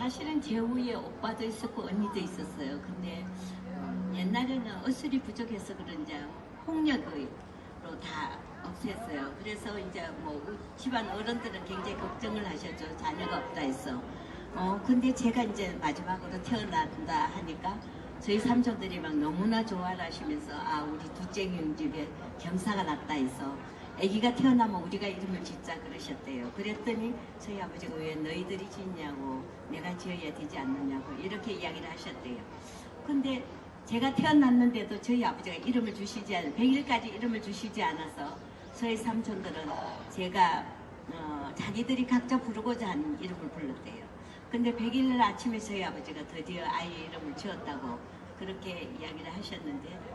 사실은 제 후에 오빠도 있었고 언니도 있었어요. 근데 옛날에는 어술이 부족해서 그런지 폭력으로 다 없앴어요. 그래서 이제 뭐 집안 어른들은 굉장히 걱정을 하셨죠. 자녀가 없다 해서. 근데 제가 이제 마지막으로 태어난다 하니까 저희 삼촌들이 막 너무나 좋아를 하시면서 우리 둘째 형 집에 경사가 났다 해서 아기가 태어나면 우리가 이름을 짓자 그러셨대요. 그랬더니 저희 아버지가 왜 너희들이 짓냐고 내가 지어야 되지 않느냐고 이렇게 이야기를 하셨대요. 근데 제가 태어났는데도 저희 아버지가 이름을 주시지 않아서 100일까지 이름을 주시지 않아서 저희 삼촌들은 제가 자기들이 각자 부르고자 하는 이름을 불렀대요. 근데 100일 아침에 저희 아버지가 드디어 아이의 이름을 지었다고 그렇게 이야기를 하셨는데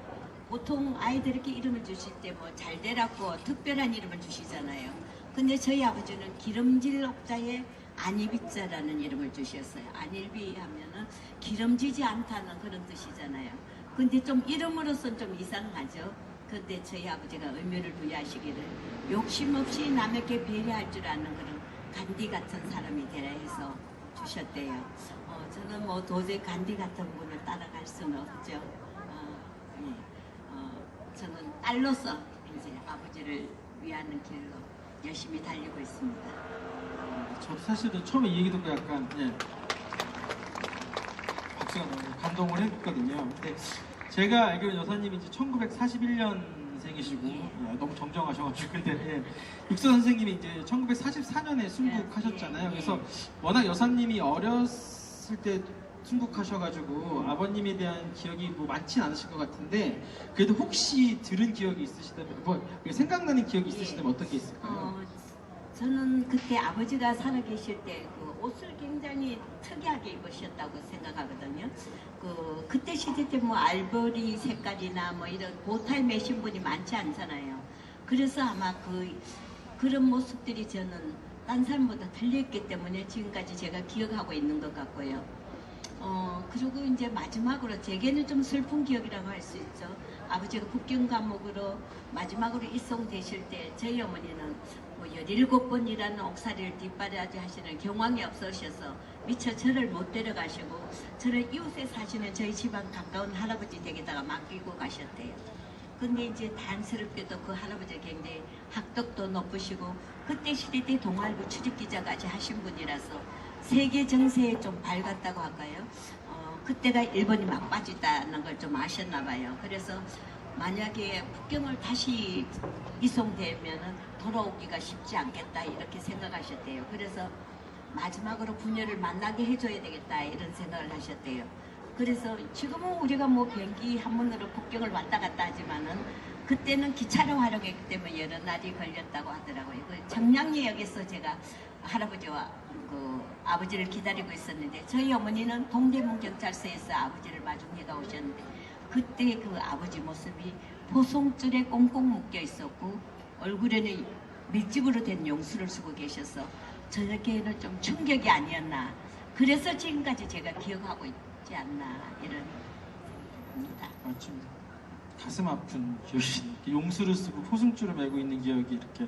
보통 아이들에게 이름을 주실 때 뭐 잘되라고 특별한 이름을 주시잖아요. 근데 저희 아버지는 기름질 옥자에 안일비자라는 이름을 주셨어요. 안일비 하면은 기름지지 않다는 그런 뜻이잖아요. 근데 좀 이름으로서는 좀 이상하죠. 근데 저희 아버지가 의미를 부여하시기를 욕심 없이 남에게 배려할 줄 아는 그런 간디 같은 사람이 되라 해서 주셨대요. 저는 뭐 도저히 간디 같은 분을 따라갈 수는 없죠. 저는 딸로서 이제 아버지를 위하는 길로 열심히 달리고 있습니다. 저도 사실은 처음에 이 얘기 듣고 약간 박수가 나고 감동을 했거든요. 근데 제가 알기로는 여사님이 이제 1941년생이시고 너무 정정하셔가지고 근데 육서 선생님이 이제 1944년에 순국하셨잖아요. 그래서 워낙 여사님이 어렸을 때 순국하셔가지고 아버님에 대한 기억이 뭐 많진 않으실 것 같은데 그래도 혹시 들은 기억이 있으시다면 뭐 생각나는 기억이 있으시다면 어떤 게 있을까요? 저는 그때 아버지가 살아계실 때 그 옷을 굉장히 특이하게 입으셨다고 생각하거든요. 그때 시대 때 뭐 알버리 색깔이나 뭐 이런 보타에 매신 분이 많지 않잖아요. 그래서 아마 그런 모습들이 저는 딴 사람보다 틀렸기 때문에 지금까지 제가 기억하고 있는 것 같고요. 그리고 이제 마지막으로 제게는 좀 슬픈 기억이라고 할 수 있죠. 아버지가 북경 감옥으로 마지막으로 입송되실 때 저희 어머니는 뭐 17번이라는 옥살이를 뒷바라지 하시는 경황이 없으셔서 미처 저를 못 데려가시고 저를 이웃에 사시는 저희 집안 가까운 할아버지 댁에다가 맡기고 가셨대요. 근데 이제 다행스럽게도 그 할아버지가 굉장히 학덕도 높으시고 그때 시대 때 동아일보 출입기자까지 하신 분이라서 세계 정세에 좀 밝았다고 할까요? 그때가 일본이 막 빠지다는 걸 좀 아셨나 봐요. 그래서 만약에 북경을 다시 이송되면은 돌아오기가 쉽지 않겠다 이렇게 생각하셨대요. 그래서 마지막으로 부녀를 만나게 해줘야 되겠다 이런 생각을 하셨대요. 그래서 지금은 우리가 뭐 비행기 한문으로 북경을 왔다 갔다 하지만은 그때는 기차로 활용했기 때문에 여러 날이 걸렸다고 하더라고요. 청량리역에서 제가 할아버지와 아버지를 기다리고 있었는데 저희 어머니는 동대문 경찰서에서 아버지를 마중해가 오셨는데 그때 그 아버지 모습이 포송줄에 꽁꽁 묶여 있었고 얼굴에는 밀집으로 된 용수를 쓰고 계셔서 저녁에는 좀 충격이 아니었나. 그래서 지금까지 제가 기억하고 있지 않나 이런 생각입니다. 맞습니다. 가슴 아픈 기억이 용수를 쓰고 포승줄을 메고 있는 기억이 이렇게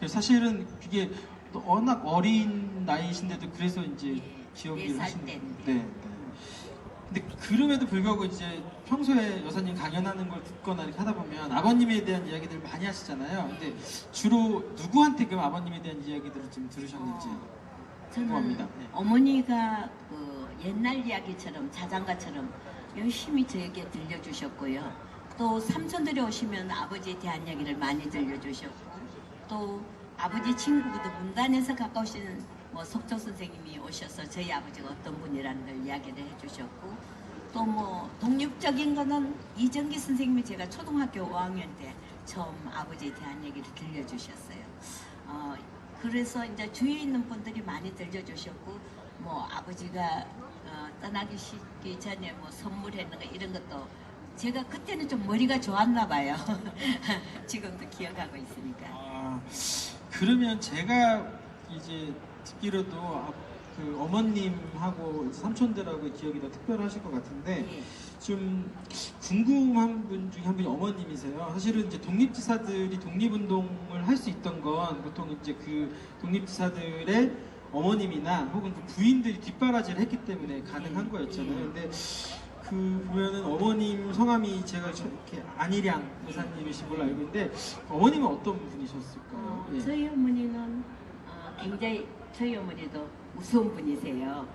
사실은 이게 워낙 어린 나이신데도 그래서 이제 기억이 하시는 네. 근데 그럼에도 불구하고 이제 평소에 여사님 강연하는 걸 듣거나 이렇게 하다 보면 아버님에 대한 이야기들을 많이 하시잖아요. 근데 주로 누구한테 그럼 아버님에 대한 이야기들을 좀 들으셨는지 궁금합니다. 저는 어머니가 옛날 이야기처럼 자장가처럼 열심히 저에게 들려주셨고요. 또 삼촌들이 오시면 아버지에 대한 이야기를 많이 들려주셨고 또 아버지 친구도 문단에서 가까우신 석조 선생님이 오셔서 저희 아버지가 어떤 분이라는 걸 이야기를 해주셨고 또 뭐 독립적인 거는 이정기 선생님이 제가 초등학교 5학년 때 처음 아버지에 대한 얘기를 들려주셨어요. 그래서 이제 주위에 있는 분들이 많이 들려주셨고 뭐 아버지가 떠나기 전에 뭐 선물했는 거 이런 것도 제가 그때는 좀 머리가 좋았나 봐요. 지금도 기억하고 있으니까. 그러면 제가 이제 듣기로도 그 어머님하고 삼촌들하고 기억이 더 특별하실 것 같은데 좀 궁금한 분 중에 한 분이 어머님이세요. 사실은 이제 독립지사들이 독립운동을 할 수 있던 건 보통 이제 그 독립지사들의 어머님이나 혹은 그 부인들이 뒷바라지를 했기 때문에 가능한 거였잖아요. 근데 그 보면은 어머님 성함이 제가 이렇게 안일양 여사님이신 걸로 알고 있는데 어머님은 어떤 분이셨을까요? 예. 저희 어머니는 굉장히 저희 어머니도 무서운 분이세요.